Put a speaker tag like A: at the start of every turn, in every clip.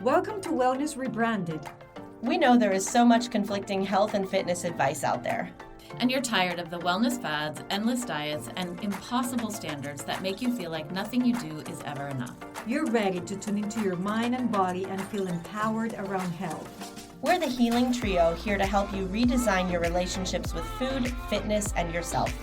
A: Welcome to Wellness Rebranded.
B: We know there is so much conflicting health and fitness advice out there.
C: And you're tired of the wellness fads, endless diets, and impossible standards that make you feel like nothing you do is ever enough.
A: You're ready to tune into your mind and body and feel empowered around health.
B: We're the Healing Trio, here to help you redesign your relationships with food, fitness, and yourself.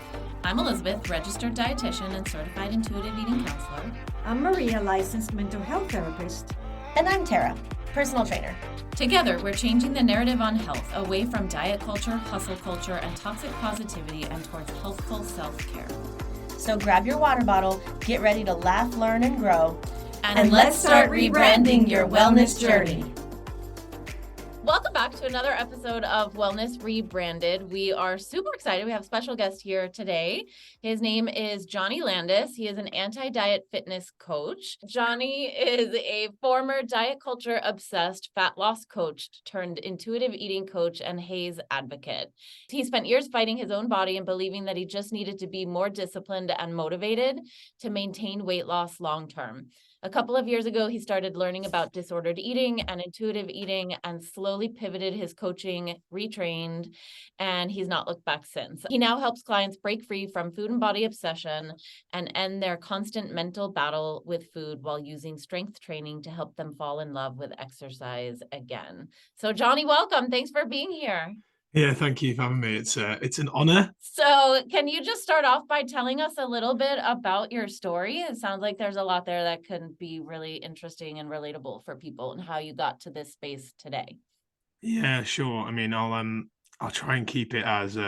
C: I'm Elizabeth, registered dietitian and certified intuitive eating counselor.
A: I'm Maria, licensed mental health therapist.
B: And I'm Tara, personal trainer.
C: Together, we're changing the narrative on health away from diet culture, hustle culture, and toxic positivity and towards healthful self-care.
B: So grab your water bottle, get ready to laugh, learn, and grow.
C: And let's start rebranding your wellness journey. Welcome back to another episode of Wellness Rebranded. We are super excited. We have a special guest here today. His name is Jonny Landels. He is an anti-diet fitness coach. Jonny is a former diet culture obsessed fat loss coach turned intuitive eating coach and HAES advocate. He spent years fighting his own body and believing that he just needed to be more disciplined and motivated to maintain weight loss long term. A couple of years ago, he started learning about disordered eating and intuitive eating and slowly pivoted his coaching, retrained, and he's not looked back since. He now helps clients break free from food and body obsession and end their constant mental battle with food while using strength training to help them fall in love with exercise again. So Jonny, welcome. Thanks for being here.
D: Yeah, thank you for having me. It's an honor.
C: So can you just start off by telling us a little bit about your story? It sounds like there's a lot there that can be really interesting and relatable for people and how you got to this space today.
D: Yeah, sure. I mean, I'll try and keep it as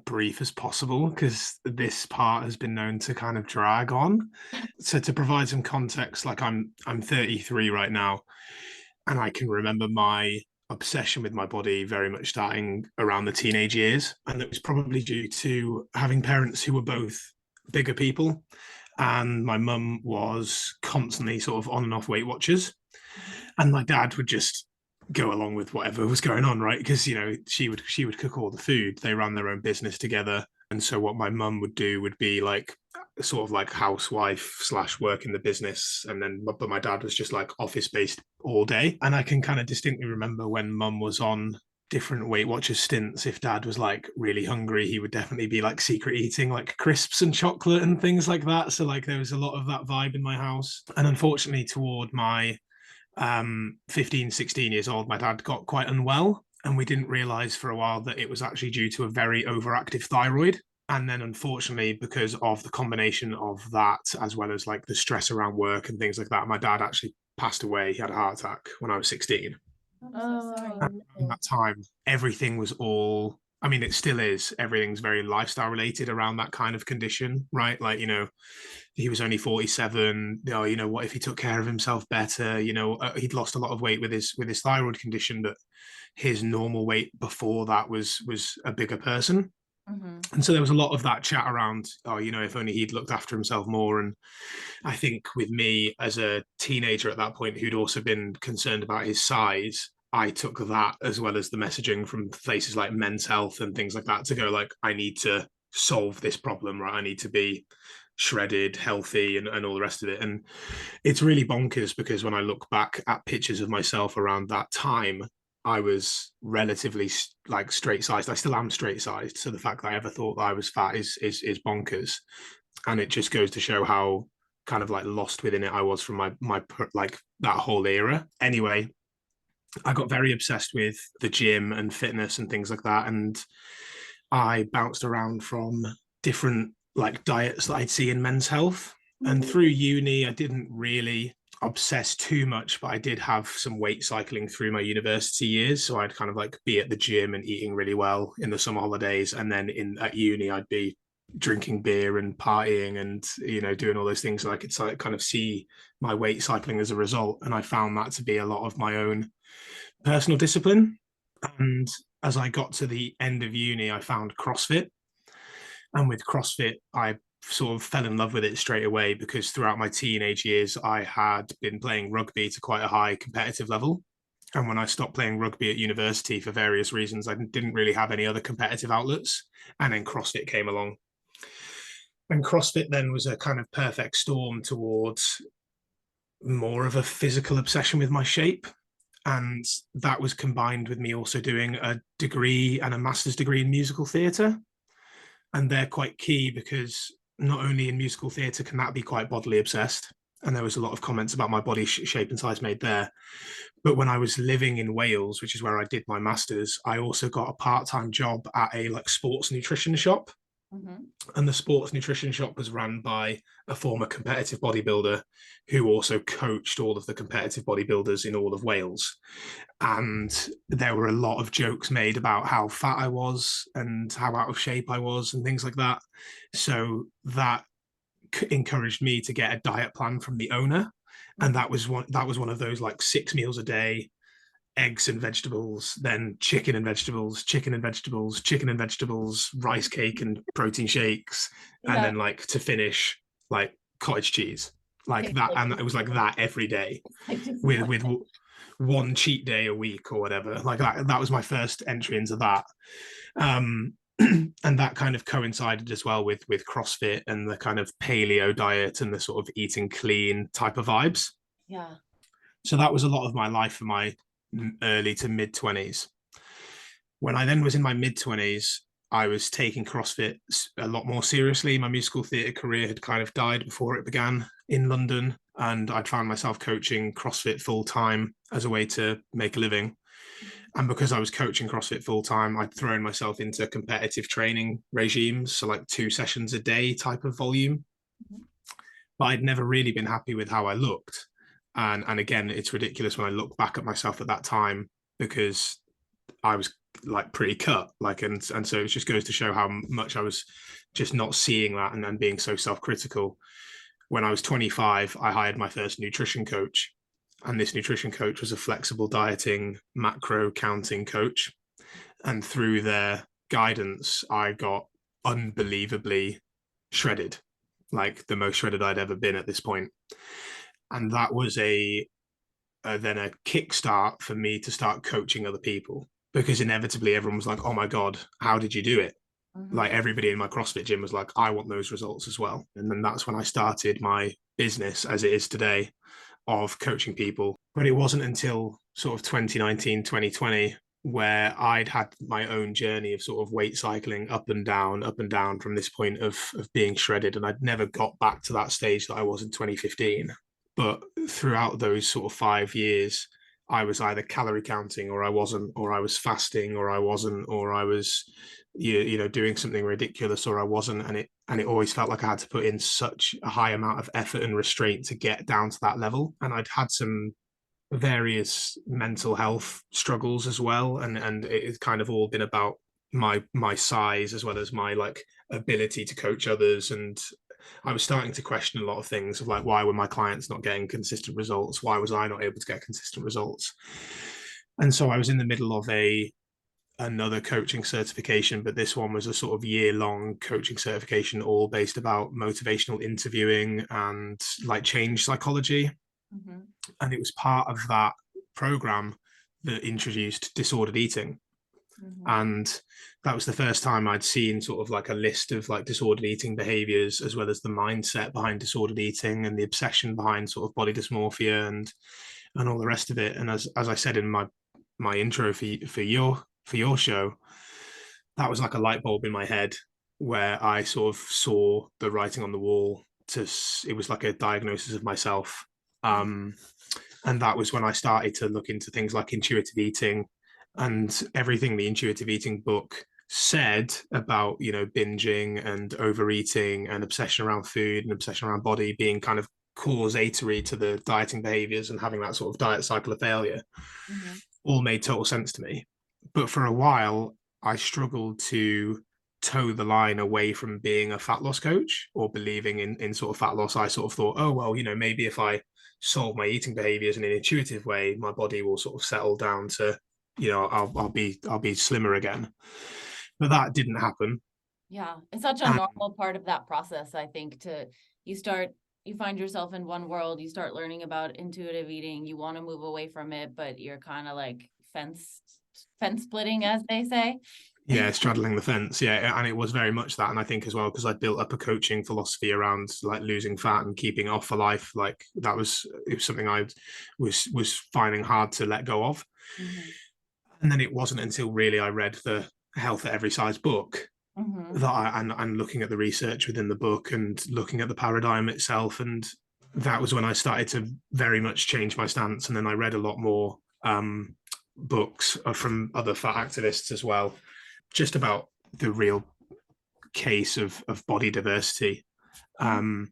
D: brief as possible because this part has been known to kind of drag on. So to provide some context, like I'm 33 right now, and I can remember my obsession with my body very much starting around the teenage years, and it was probably due to having parents who were both bigger people, and my mum was constantly sort of on and off Weight Watchers, and my dad would just go along with whatever was going on, right? Because she would cook all the food. They ran their own business together, and so what my mum would do would be like sort of like housewife / work in the business, and then but my dad was just like office based all day. And I can kind of distinctly remember when mum was on different Weight Watchers stints, if dad was like really hungry, he would definitely be like secret eating like crisps and chocolate and things like that. So like there was a lot of that vibe in my house. And unfortunately toward my 15, 16 years old, my dad got quite unwell, and we didn't realize for a while that it was actually due to a very overactive thyroid. And then unfortunately, because of the combination of that, as well as like the stress around work and things like that, my dad actually passed away. He had a heart attack when I was 16.
C: Oh, so sorry.
D: At that time, everything was all, I mean, it still is. Everything's very lifestyle related around that kind of condition, right? Like, he was only 47. What if he took care of himself better? He'd lost a lot of weight with his thyroid condition, but his normal weight before that was a bigger person.
C: Mm-hmm.
D: And so there was a lot of that chat around, if only he'd looked after himself more. And I think with me as a teenager at that point, who'd also been concerned about his size, I took that as well as the messaging from places like Men's Health and things like that to go like, I need to solve this problem, right? I need to be shredded, healthy, and all the rest of it. And it's really bonkers because when I look back at pictures of myself around that time, I was relatively like straight sized. I still am straight sized. So the fact that I ever thought that I was fat is bonkers. And it just goes to show how kind of like lost within it I was from my like that whole era. Anyway, I got very obsessed with the gym and fitness and things like that. And I bounced around from different like diets that I'd see in Men's Health. And through uni, I didn't really obsess too much, but I did have some weight cycling through my university years. So I'd kind of like be at the gym and eating really well in the summer holidays. And then at uni, I'd be drinking beer and partying and, doing all those things. So I could kind of see my weight cycling as a result. And I found that to be a lot of my own personal discipline. And as I got to the end of uni, I found CrossFit. And with CrossFit, I sort of fell in love with it straight away because throughout my teenage years, I had been playing rugby to quite a high competitive level. And when I stopped playing rugby at university for various reasons, I didn't really have any other competitive outlets. And then CrossFit came along. And CrossFit then was a kind of perfect storm towards more of a physical obsession with my shape. And that was combined with me also doing a degree and a master's degree in musical theatre. And they're quite key because not only in musical theatre can that be quite bodily obsessed, and there was a lot of comments about my body shape and size made there. But when I was living in Wales, which is where I did my master's, I also got a part-time job at a like sports nutrition shop.
C: Mm-hmm.
D: And the sports nutrition shop was run by a former competitive bodybuilder who also coached all of the competitive bodybuilders in all of Wales. And there were a lot of jokes made about how fat I was and how out of shape I was and things like that. So that encouraged me to get a diet plan from the owner. And that was one of those like 6 meals a day, eggs and vegetables, then chicken and vegetables, chicken and vegetables, chicken and vegetables, rice cake and protein shakes, and then like to finish like cottage cheese, like that. And it was like that every day with one cheat day a week or whatever. Like that was my first entry into that. And that kind of coincided as well with CrossFit and the kind of paleo diet and the sort of eating clean type of vibes.
C: Yeah.
D: So that was a lot of my life for my early to mid 20s. When I then was in my mid 20s, I was taking CrossFit a lot more seriously. My musical theatre career had kind of died before it began in London, and I'd found myself coaching CrossFit full time as a way to make a living. And because I was coaching CrossFit full time, I'd thrown myself into competitive training regimes, so like 2 sessions a day type of volume. But I'd never really been happy with how I looked. And again, it's ridiculous when I look back at myself at that time because I was like pretty cut, like, and so it just goes to show how much I was just not seeing that and being so self-critical. When I was 25, I hired my first nutrition coach, and this nutrition coach was a flexible dieting, macro counting coach. And through their guidance, I got unbelievably shredded, like the most shredded I'd ever been at this point. And that was then a kickstart for me to start coaching other people, because inevitably everyone was like, oh my God, how did you do it? Like everybody in my CrossFit gym was like, I want those results as well. And then that's when I started my business as it is today of coaching people. But it wasn't until sort of 2019, 2020, where I'd had my own journey of sort of weight cycling up and down from this point of being shredded. And I'd never got back to that stage that I was in 2015. But throughout those sort of 5 years, I was either calorie counting or I wasn't, or I was fasting or I wasn't, or I was, doing something ridiculous or I wasn't. And it always felt like I had to put in such a high amount of effort and restraint to get down to that level. And I'd had some various mental health struggles as well. And it's kind of all been about my size as well as my like ability to coach others. And I was starting to question a lot of things of like, why were my clients not getting consistent results? Why was I not able to get consistent results? And so I was in the middle of another coaching certification, but this one was a sort of year-long coaching certification, all based about motivational interviewing and like change psychology. And it was part of that program that introduced disordered eating. And that was the first time I'd seen sort of like a list of like disordered eating behaviors, as well as the mindset behind disordered eating and the obsession behind sort of body dysmorphia and all the rest of it. And as I said in my intro for your show, that was like a light bulb in my head where I sort of saw the writing on the wall. It was like a diagnosis of myself. And that was when I started to look into things like intuitive eating and everything the intuitive eating book said about, binging and overeating and obsession around food and obsession around body being kind of causatory to the dieting behaviors and having that sort of diet cycle of failure all made total sense to me. But for a while, I struggled to toe the line away from being a fat loss coach or believing in sort of fat loss. I sort of thought, oh, well, maybe if I solve my eating behaviors in an intuitive way, my body will sort of settle down to, I'll be slimmer again. But that didn't happen.
C: Yeah, it's such a normal part of that process, I think, you find yourself in one world, you start learning about intuitive eating, you want to move away from it, but you're kind of like fence splitting, as they say.
D: Yeah, straddling the fence. Yeah, and it was very much that. And I think as well, because I built up a coaching philosophy around like losing fat and keeping it off for life, like it was something I was finding hard to let go of.
C: Mm-hmm.
D: And then it wasn't until really I read the Health at Every Size book
C: Mm-hmm.
D: that and looking at the research within the book and looking at the paradigm itself, and that was when I started to very much change my stance. And then I read a lot more books from other fat activists as well, just about the real case of body diversity. And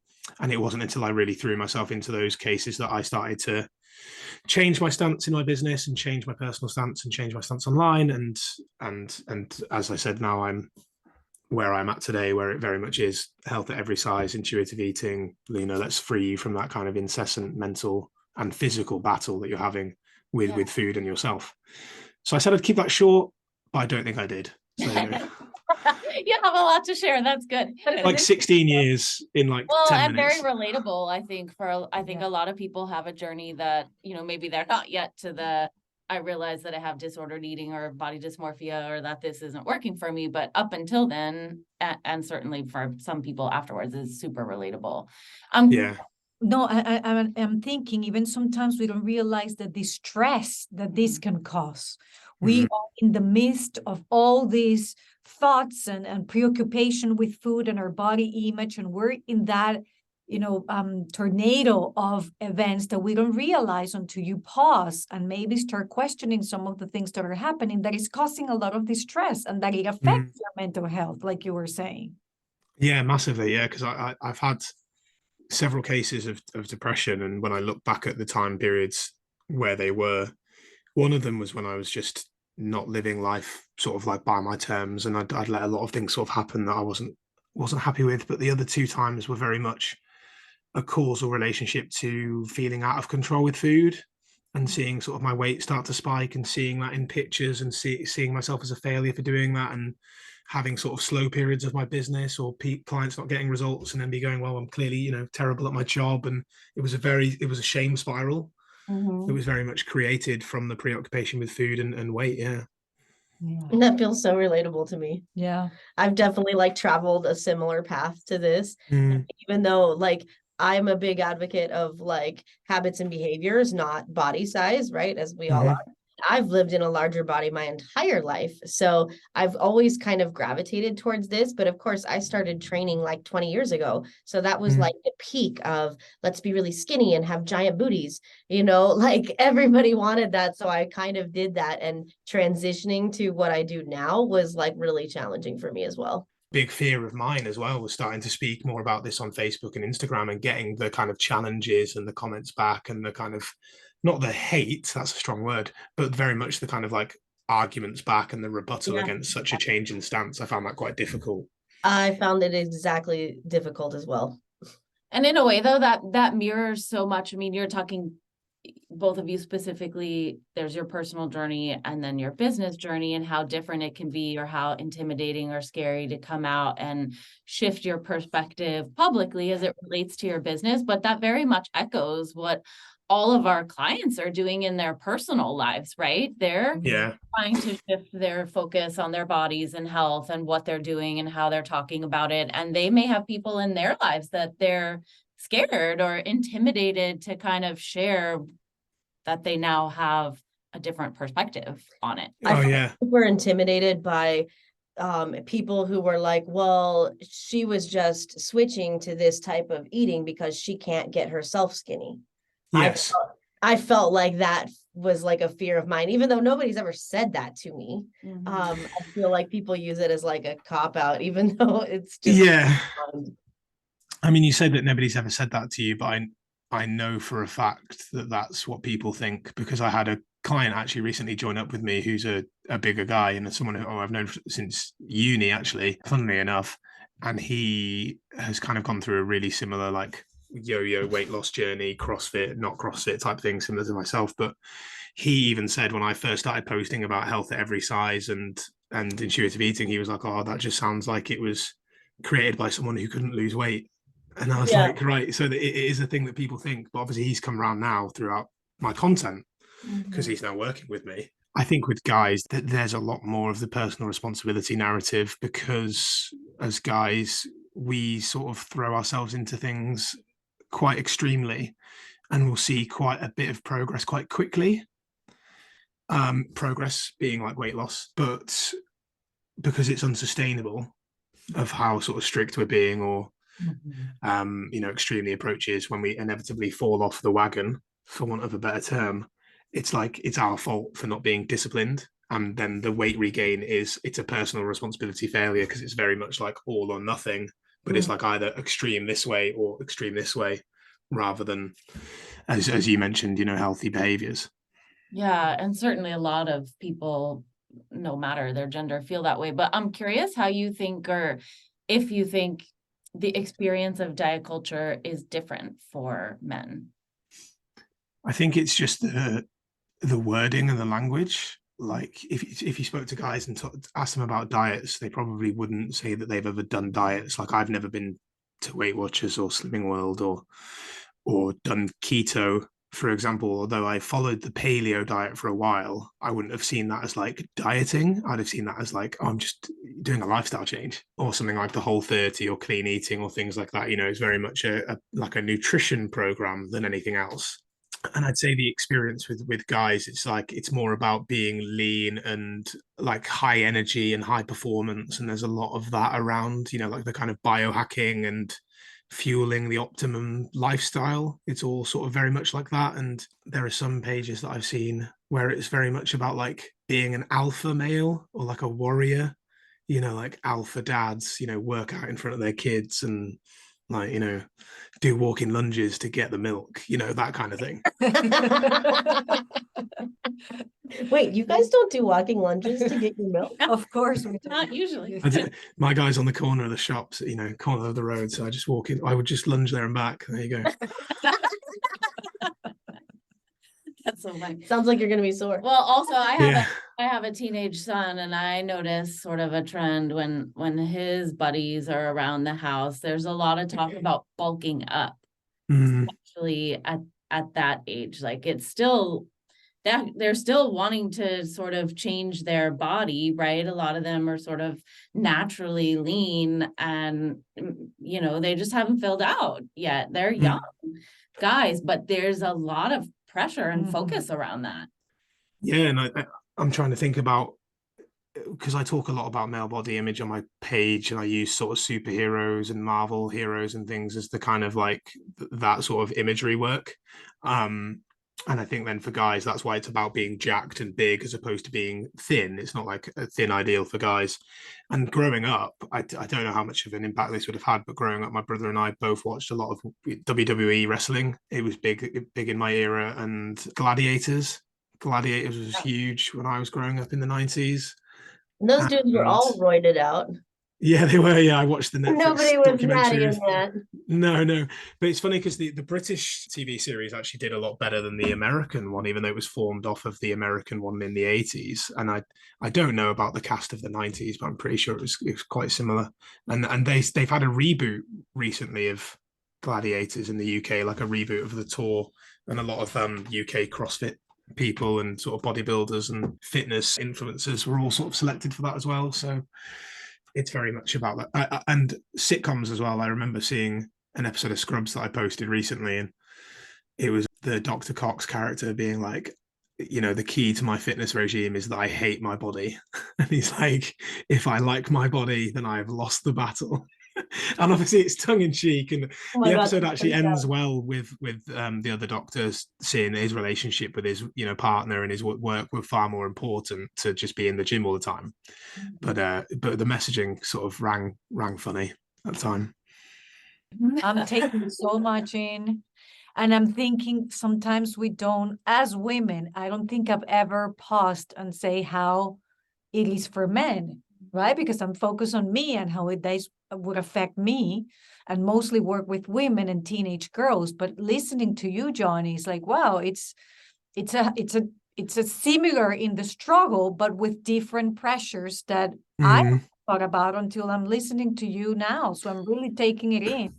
D: it wasn't until I really threw myself into those cases that I started to change my stance in my business and change my personal stance and change my stance online. And as I said, now I'm where I'm at today, where it very much is health at every size, intuitive eating. Let's free you from that kind of incessant mental and physical battle that you're having with food and yourself. So I said I'd keep that short, but I don't think I did. So
C: You have a lot to share. That's good.
D: like 16 years in like 10 minutes.
C: Very relatable. I think a lot of people have a journey that, maybe they're not yet to the, I realize that I have disordered eating or body dysmorphia or that this isn't working for me. But up until then, and certainly for some people afterwards, is super relatable.
D: Yeah.
A: No, I'm thinking even sometimes we don't realize that the stress that this can cause. We are in the midst of all these thoughts and preoccupation with food and our body image, and we're in that tornado of events that we don't realize until you pause and maybe start questioning some of the things that are happening that is causing a lot of distress and that it affects your mental health, like you were saying.
D: Yeah, massively. Yeah, because I've had several cases of depression, and when I look back at the time periods where they were, one of them was when I was just not living life sort of like by my terms, and I'd let a lot of things sort of happen that I wasn't happy with. But the other two times were very much a causal relationship to feeling out of control with food and seeing sort of my weight start to spike and seeing that in pictures and seeing myself as a failure for doing that, and having sort of slow periods of my business or clients not getting results, and then be going, well, I'm clearly, terrible at my job. And it was a shame spiral. It was very much created from the preoccupation with food and weight. Yeah.
B: And that feels so relatable to me.
A: Yeah.
B: I've definitely traveled a similar path to this, even though I'm a big advocate of habits and behaviors, not body size, right? As we all are. I've lived in a larger body my entire life. So I've always kind of gravitated towards this. But of course, I started training 20 years ago. So that was the peak of let's be really skinny and have giant booties, everybody wanted that. So I kind of did that. And transitioning to what I do now was really challenging for me as well.
D: Big fear of mine as well was starting to speak more about this on Facebook and Instagram and getting the kind of challenges and the comments back and the kind of, not the hate, that's a strong word, but very much the kind of arguments back and the rebuttal against such a change in stance. I found that quite difficult.
B: I found it exactly difficult as well.
C: And in a way, though, that mirrors so much. I mean, you're talking, both of you specifically, there's your personal journey and then your business journey and how different it can be, or how intimidating or scary to come out and shift your perspective publicly as it relates to your business. But that very much echoes what all of our clients are doing in their personal lives, right? They're trying to shift their focus on their bodies and health and what they're doing and how they're talking about it. And they may have people in their lives that they're scared or intimidated to kind of share that they now have a different perspective on it.
B: We're intimidated by people who were like, well, she was just switching to this type of eating because she can't get herself skinny.
D: Yes.
B: I felt like that was a fear of mine, even though nobody's ever said that to me. I feel like people use it as a cop out, even though it's just fun.
D: I mean, you said that nobody's ever said that to you, but I know for a fact that that's what people think, because I had a client actually recently join up with me who's a bigger guy, and someone who I've known since uni, actually, funnily enough. And he has kind of gone through a really similar yo-yo weight loss journey, CrossFit, not CrossFit type thing, similar to myself. But he even said when I first started posting about health at every size and intuitive eating, he was like, oh, that just sounds like it was created by someone who couldn't lose weight. And I was like, right, so it is a thing that people think. But obviously he's come around now throughout my content because he's now working with me. I think with guys that there's a lot more of the personal responsibility narrative, because as guys, we sort of throw ourselves into things quite extremely, and we'll see quite a bit of progress quite quickly. Progress being like weight loss, but because it's unsustainable of how sort of strict we're being, or extremely approaches, when we inevitably fall off the wagon, for want of a better term, it's like it's our fault for not being disciplined. And then the weight regain it's a personal responsibility failure, because it's very much like all or nothing, but it's like either extreme this way or extreme this way, rather than, as you mentioned, healthy behaviors.
C: Yeah, and certainly a lot of people, no matter their gender, feel that way. But I'm curious how you think, or if you think the experience of diet culture is different for men.
D: I think it's just the wording and the language. Like if you spoke to guys and asked them about diets, they probably wouldn't say that they've ever done diets. Like, I've never been to Weight Watchers or Slimming World or done keto, for example. Although I followed the paleo diet for a while, I wouldn't have seen that as like dieting. I'd have seen that as like, oh, I'm just doing a lifestyle change, or something like the Whole30 or clean eating or things like that. It's very much a nutrition program than anything else. And I'd say the experience with guys, it's more about being lean and like high energy and high performance. And there's a lot of that around, like the kind of biohacking and fueling the optimum lifestyle. It's all sort of very much like that. And there are some pages that I've seen where it's very much about like being an alpha male or like a warrior, like alpha dads, work out in front of their kids and like, do walking lunges to get the milk, that kind of thing.
B: Wait, you guys don't do walking lunges to get your milk?
A: Of course we
C: Not usually.
D: My guy's on the corner of the shops, corner of the road. So I just walk in, I would just lunge there and back. There you go.
C: That's so funny.
B: Sounds like you're gonna be sore.
C: Well, also I have a teenage son, and I notice sort of a trend when his buddies are around the house. There's a lot of talk about bulking up, especially at that age. Like, it's still that they're still wanting to sort of change their body, right? A lot of them are sort of naturally lean, and they just haven't filled out yet. They're young guys, but there's a lot of pressure and focus around that.
D: Yeah, and I'm trying to think about, because I talk a lot about male body image on my page, and I use sort of superheroes and Marvel heroes and things as the kind of like that sort of imagery work. And I think then for guys, that's why it's about being jacked and big as opposed to being thin. It's not like a thin ideal for guys. And growing up, I don't know how much of an impact this would have had, but growing up, my brother and I both watched a lot of WWE wrestling. It was big in my era. And Gladiators was huge when I was growing up in the 90s.
B: And those dudes were all roided out.
D: Yeah, they were. Yeah, I watched the Netflix
B: Nobody was
D: documentary.
B: natty in that.
D: No. But it's funny because the British TV series actually did a lot better than the American one, even though it was formed off of the American one in the 80s. And I don't know about the cast of the 90s, but I'm pretty sure it was quite similar. And they've had a reboot recently of Gladiators in the UK, like a reboot of the tour, and a lot of UK CrossFit people and sort of bodybuilders and fitness influencers were all sort of selected for that as well. So it's very much about that. And sitcoms as well. I remember seeing an episode of Scrubs that I posted recently, and it was the Dr. Cox character being like, the key to my fitness regime is that I hate my body. And he's like, if I like my body, then I have lost the battle. And obviously it's tongue in cheek, and the episode actually ends well with the other doctors seeing his relationship with his partner and his work were far more important to just be in the gym all the time. But the messaging sort of rang funny at the time.
A: I'm taking so much in, and I'm thinking sometimes we don't, as women, I don't think I've ever paused and say how it is for men, right? Because I'm focused on me and how it would affect me, and mostly work with women and teenage girls. But listening to you, Jonny, is like, wow, it's a similar in the struggle, but with different pressures that I thought about until I'm listening to you now. So I'm really taking it in.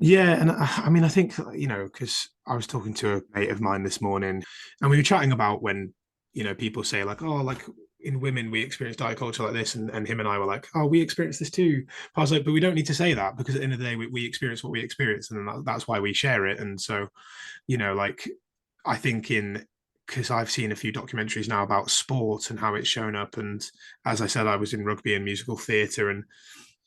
D: Yeah, and I mean, I think because I was talking to a mate of mine this morning, and we were chatting about when you know, people say like, oh, like in women we experience diet culture like this, and him and I were like, oh, we experience this too. But I was like, but we don't need to say that, because at the end of the day we experience what we experience, and that's why we share it. And so, you know, like I think because I've seen a few documentaries now about sport and how it's shown up, and as I said, I was in rugby and musical theatre, and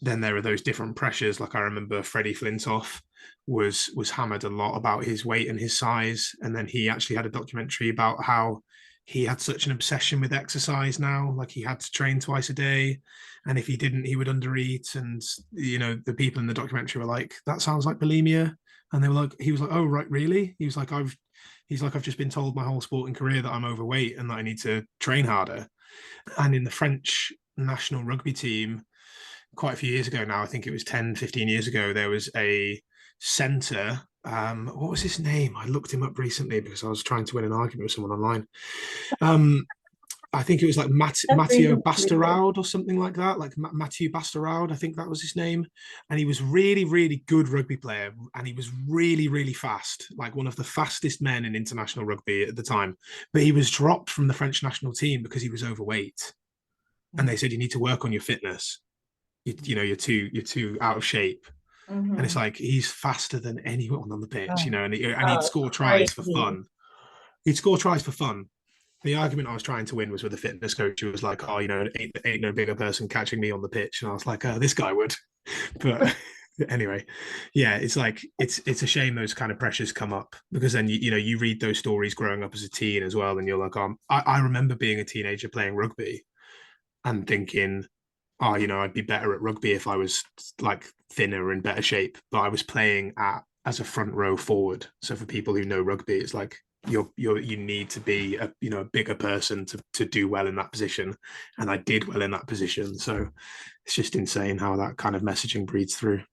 D: then there are those different pressures. Like I remember Freddie Flintoff was hammered a lot about his weight and his size, and then he actually had a documentary about how he had such an obsession with exercise now, like he had to train twice a day, and if he didn't he would undereat. And you know, the people in the documentary were like, that sounds like bulimia. And they were like, he was like, oh right, really? He was like, I've just been told my whole sporting career that I'm overweight and that I need to train harder. And in the French national rugby team, quite a few years ago now, I think it was 10, 15 years ago, there was a centre. What was his name? I looked him up recently because I was trying to win an argument with someone online. I think it was like Matteo Bastaroud or something like that, like Mathieu Bastaroud, I think that was his name. And he was really, really good rugby player, and he was really, really fast, like one of the fastest men in international rugby at the time. But he was dropped from the French national team because he was overweight. And they said, you need to work on your fitness. You know, you're too out of shape. And it's like, he's faster than anyone on the pitch, you know, and he'd score tries for fun. He'd score tries for fun. The argument I was trying to win was with a fitness coach who was like, oh, you know, ain't no bigger person catching me on the pitch. And I was like, oh, this guy would. But anyway, yeah, it's like, it's a shame those kind of pressures come up, because then, you know, you read those stories growing up as a teen as well. And you're like, I remember being a teenager playing rugby and thinking, oh, you know, I'd be better at rugby if I was like thinner and better shape. But I was playing as a front row forward. So for people who know rugby, it's like you need to be a bigger person to do well in that position. And I did well in that position. So it's just insane how that kind of messaging breeds through.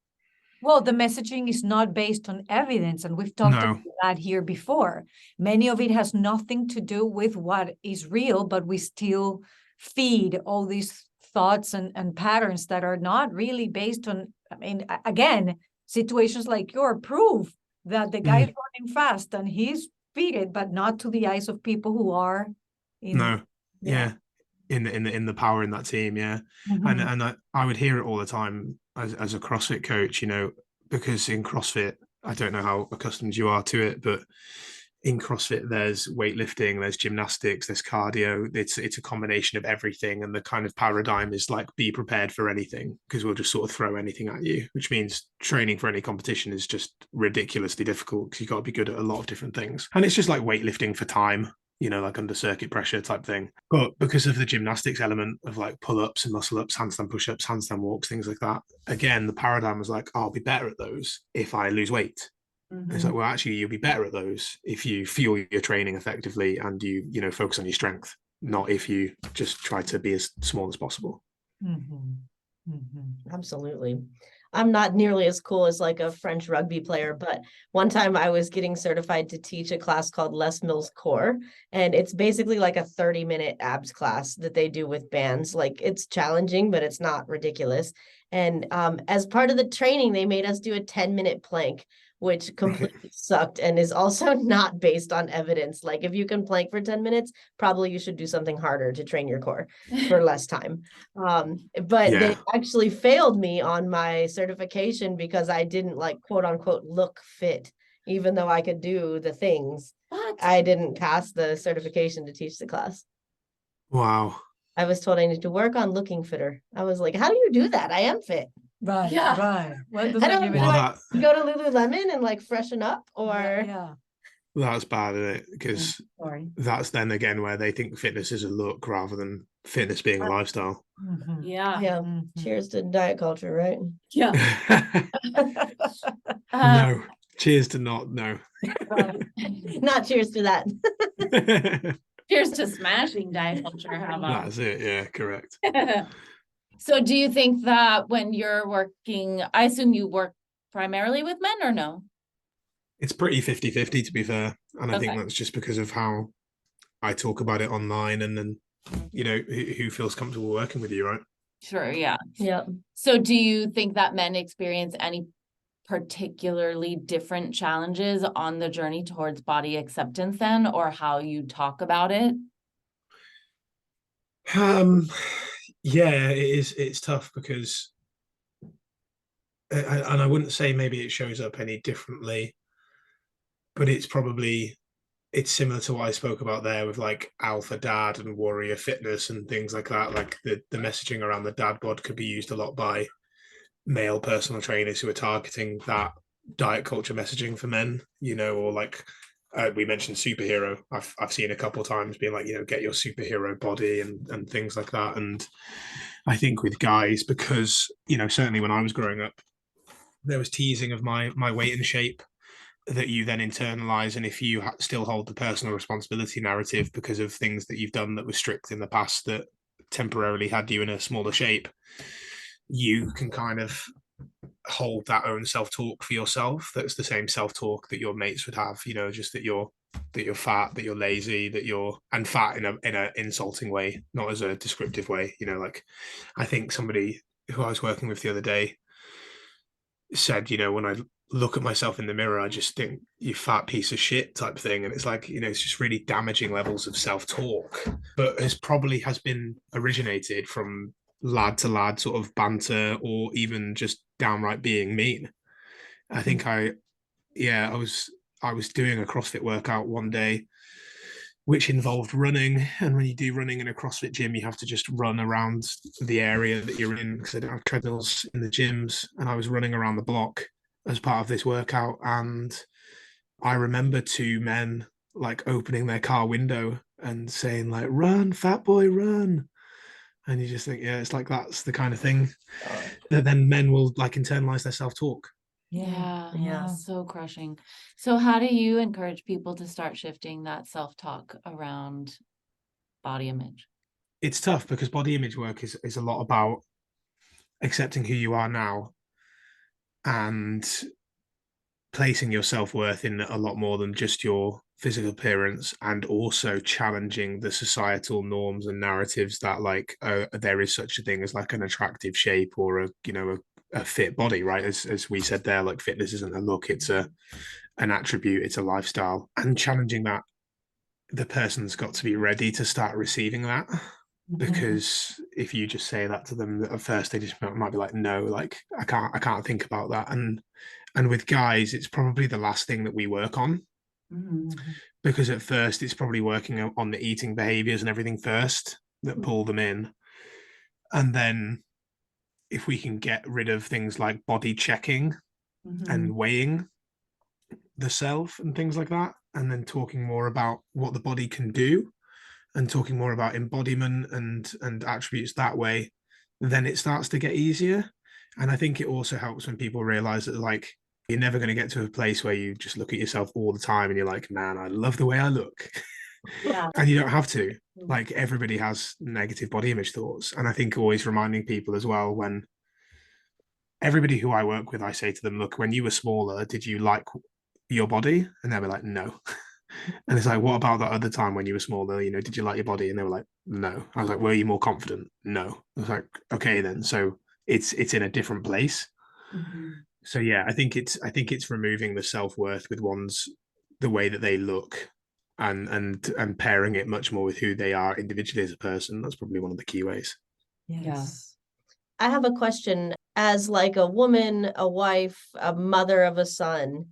A: Well, the messaging is not based on evidence, and we've talked about that here before. Many of it has nothing to do with what is real, but we still feed all these thoughts and patterns that are not really based on, I mean, again, situations like your prove that the guy is running fast and he's fitted, but not to the eyes of people who are in
D: in the power in that team. And I would hear it all the time as a CrossFit coach, you know, because in CrossFit, I don't know how accustomed you are to it, but in CrossFit, there's weightlifting, there's gymnastics, there's cardio. It's a combination of everything. And the kind of paradigm is like, be prepared for anything, because we'll just sort of throw anything at you, which means training for any competition is just ridiculously difficult, because you've got to be good at a lot of different things. And it's just like weightlifting for time, you know, like under circuit pressure type thing. But because of the gymnastics element of like pull-ups and muscle-ups, handstand push-ups, handstand walks, things like that, again, the paradigm was like, I'll be better at those if I lose weight. It's like, well, actually, you'll be better at those if you fuel your training effectively and you focus on your strength, not if you just try to be as small as possible.
B: Absolutely. I'm not nearly as cool as like a French rugby player, but one time I was getting certified to teach a class called Les Mills Core. And it's basically like a 30-minute abs class that they do with bands. Like, it's challenging, but it's not ridiculous. And as part of the training, they made us do a 10-minute plank, which completely sucked and is also not based on evidence. Like, if you can plank for 10 minutes, probably you should do something harder to train your core for less time. But they actually failed me on my certification because I didn't, like, quote unquote, look fit, even though I could do the things. What? I didn't pass the certification to teach the class.
D: Wow.
B: I was told I need to work on looking fitter. I was like, how do you do that? I am fit.
A: Right. What does that give
B: you go to Lululemon and like freshen up, or
D: that's bad, isn't it? Because that's then again where they think fitness is a look rather than fitness being a lifestyle.
B: Cheers to diet culture, right?
D: No, cheers to not
B: cheers to that.
C: Cheers to smashing diet culture. How about
D: that's it? Yeah, correct.
C: So do you think that when you're working, I assume you work primarily with men, or no?
D: It's pretty 50-50, to be fair. And I think that's just because of how I talk about it online, and then, you know, who feels comfortable working with you, right?
C: Sure, yeah. So do you think that men experience any particularly different challenges on the journey towards body acceptance then, or how you talk about it?
D: Yeah, it's tough because and I wouldn't say maybe it shows up any differently, but it's similar to what I spoke about there with like alpha dad and warrior fitness and things like that. Like the messaging around the dad bod could be used a lot by male personal trainers who are targeting that diet culture messaging for men, or like we mentioned superhero. I've seen a couple of times being like, get your superhero body and things like that. And I think with guys, because certainly when I was growing up, there was teasing of my weight and shape that you then internalize, and if you still hold the personal responsibility narrative because of things that you've done that were strict in the past that temporarily had you in a smaller shape, you can kind of hold that own self-talk for yourself that's the same self-talk that your mates would have, just that you're fat, that you're lazy, that you're and fat in a insulting way, not as a descriptive way. Like I think somebody who I was working with the other day said, when I look at myself in the mirror, I just think you fat piece of shit type thing. And it's like, it's just really damaging levels of self-talk, but has been originated from lad to lad sort of banter, or even just downright being mean. I think I was doing a CrossFit workout one day, which involved running. And when you do running in a CrossFit gym, you have to just run around the area that you're in because they don't have treadmills in the gyms. And I was running around the block as part of this workout. And I remember two men like opening their car window and saying like, "Run, fat boy, run." And you just think, yeah, it's like that's the kind of thing that then men will like internalize their self-talk.
C: Yeah, so crushing. So how do you encourage people to start shifting that self-talk around body image?
D: It's tough because body image work is a lot about accepting who you are now and placing your self-worth in a lot more than just your physical appearance, and also challenging the societal norms and narratives that like there is such a thing as like an attractive shape or a fit body, right? As we said there, like fitness isn't a look, it's an attribute, it's a lifestyle. And challenging that the person's got to be ready to start receiving that, because if you just say that to them at first, they just might be like, no, like I can't think about that. And with guys, it's probably the last thing that we work on, because at first it's probably working on the eating behaviors and everything first that pull them in. And then if we can get rid of things like body checking and weighing the self and things like that, and then talking more about what the body can do and talking more about embodiment and attributes that way, then it starts to get easier. And I think it also helps when people realize that like you're never going to get to a place where you just look at yourself all the time and you're like, man, I love the way I look. And you don't have to. Like everybody has negative body image thoughts. And I think always reminding people as well, when everybody who I work with, I say to them, look, when you were smaller, did you like your body? And they'll be like, no. And it's like, what about that other time when you were smaller? Did you like your body? And they were like, no. I was like, were you more confident? No. I was like, okay, then. So it's in a different place. So yeah, I think it's removing the self-worth with the way that they look, and pairing it much more with who they are individually as a person. That's probably one of the key ways.
A: Yes.
B: I have a question. As like a woman, a wife, a mother of a son,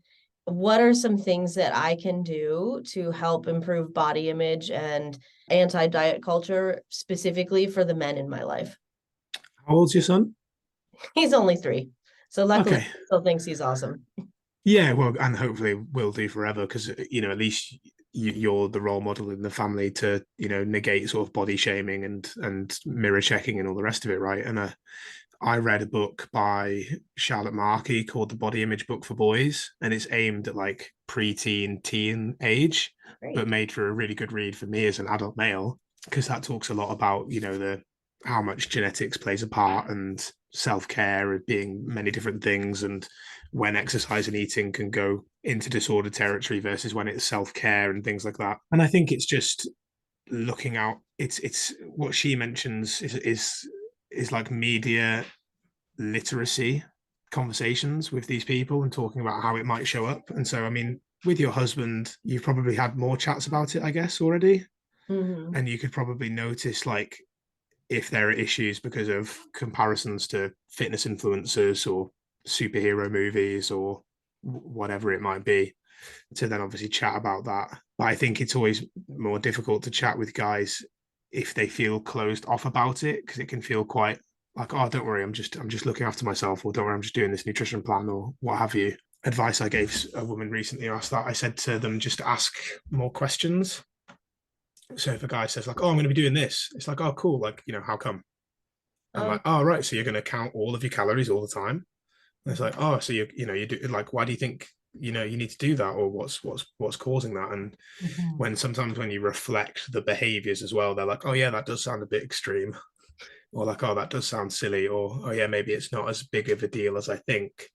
B: what are some things that I can do to help improve body image and anti-diet culture, specifically for the men in my life?
D: How old's your son?
B: He's only 3. So luckily,
D: Okay.
B: he still thinks he's awesome.
D: Yeah, well, and hopefully will do forever, because at least you're the role model in the family to negate sort of body shaming and mirror checking and all the rest of it, right? And I read a book by Charlotte Markey called The Body Image Book for Boys, and it's aimed at like preteen, teen age, but made for a really good read for me as an adult male, because that talks a lot about how much genetics plays a part, and self-care being many different things, and when exercise and eating can go into disorder territory versus when it's self-care and things like that. And I think it's just looking out. It's what she mentions is like media literacy conversations with these people and talking about how it might show up. And so, I mean, with your husband, you've probably had more chats about it, I guess, already. And you could probably notice like if there are issues because of comparisons to fitness influencers or superhero movies or whatever it might be, to then obviously chat about that. But I think it's always more difficult to chat with guys if they feel closed off about it, because it can feel quite like, oh, don't worry, I'm just looking after myself, or don't worry, I'm just doing this nutrition plan, or what have you. Advice I gave a woman recently, I said to them just to ask more questions. So if a guy says like, oh, I'm going to be doing this, it's like, oh, cool, like, how come? I'm like, oh, right, so you're going to count all of your calories all the time? And it's like, oh, so you do, like, why do you think you need to do that, or what's causing that? And sometimes when you reflect the behaviors as well, they're like, oh yeah, that does sound a bit extreme, or like, oh, that does sound silly, or oh yeah, maybe it's not as big of a deal as I think,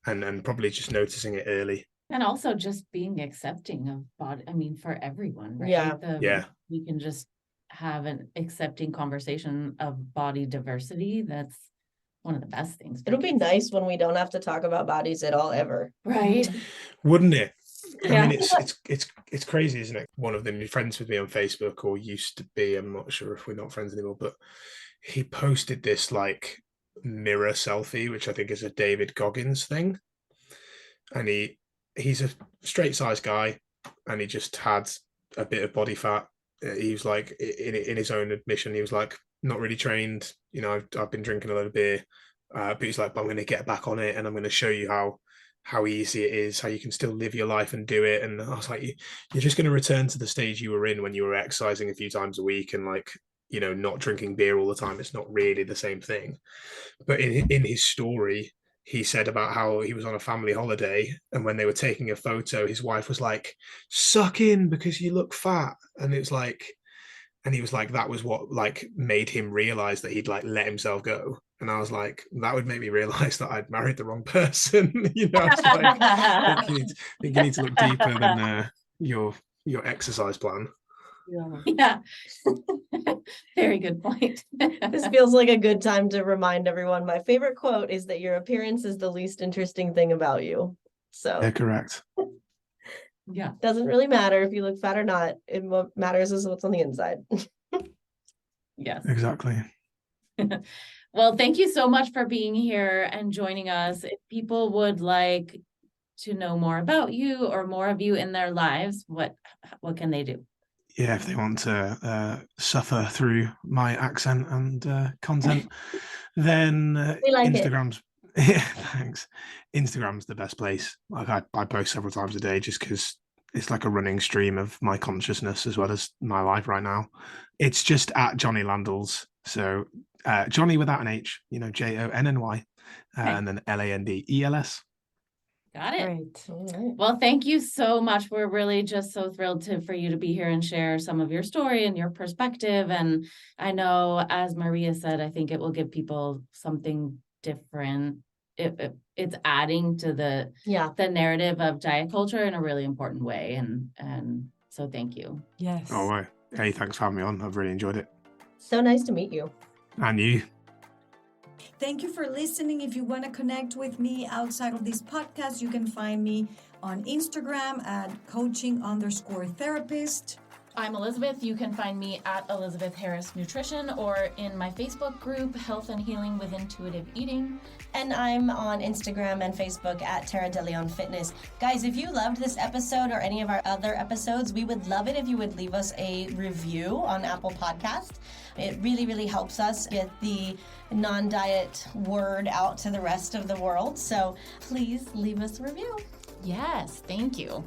D: and probably just noticing it early.
C: And also just being accepting of body, I mean, for everyone, right?
B: Yeah.
C: We can just have an accepting conversation of body diversity. That's one of the best things.
B: It'll be nice when we don't have to talk about bodies at all ever.
C: Right.
D: Wouldn't it?
C: Yeah.
D: I mean, it's crazy, isn't it? One of them is friends with me on Facebook, or used to be. I'm not sure if we're not friends anymore, but he posted this like mirror selfie, which I think is a David Goggins thing. And he's a straight size guy, and he just had a bit of body fat. He was like, in his own admission, he was like, not really trained. I've been drinking a lot of beer, but he's like, but I'm going to get back on it, and I'm going to show you how easy it is, how you can still live your life and do it. And I was like, you're just going to return to the stage you were in when you were exercising a few times a week and like, not drinking beer all the time. It's not really the same thing. But in his story, he said about how he was on a family holiday, and when they were taking a photo, his wife was like, suck in because you look fat. And it's like, and he was like, that was what like made him realize that he'd like let himself go. And I was like, that would make me realize that I'd married the wrong person. I was like, I think you need to look deeper than your exercise plan.
C: Yeah. Very good point.
B: This feels like a good time to remind everyone. My favorite quote is that your appearance is the least interesting thing about you. So
D: yeah, correct.
C: Yeah.
B: Doesn't really matter if you look fat or not. What matters is what's on the inside.
C: Yes.
D: Exactly.
C: Well, thank you so much for being here and joining us. If people would like to know more about you or more of you in their lives, what can they do?
D: Yeah, if they want to suffer through my accent and content, then
B: We like
D: Instagram's thanks. Instagram's the best place. Like I post several times a day just because it's like a running stream of my consciousness as well as my life right now. It's just at Jonny Landels. So Jonny without an H, Jonny, and then Landels.
C: Got it.
A: Great.
B: All right.
C: Well, thank you so much. We're really just so thrilled for you to be here and share some of your story and your perspective. And I know, as Maria said, I think it will give people something different. It's adding to the narrative of diet culture in a really important way. And so thank you.
A: Yes.
D: All right. Hey, thanks for having me on. I've really enjoyed it.
B: So nice to meet you.
D: And you.
A: Thank you for listening. If you want to connect with me outside of this podcast, you can find me on Instagram at coaching_therapist.
C: I'm Elizabeth. You can find me at Elizabeth Harris Nutrition or in my Facebook group, Health and Healing with Intuitive Eating.
B: And I'm on Instagram and Facebook at Tara DeLeon Fitness. Guys, if you loved this episode or any of our other episodes, we would love it if you would leave us a review on Apple Podcast. It really, really helps us get the non-diet word out to the rest of the world. So please leave us a review.
C: Yes, thank you.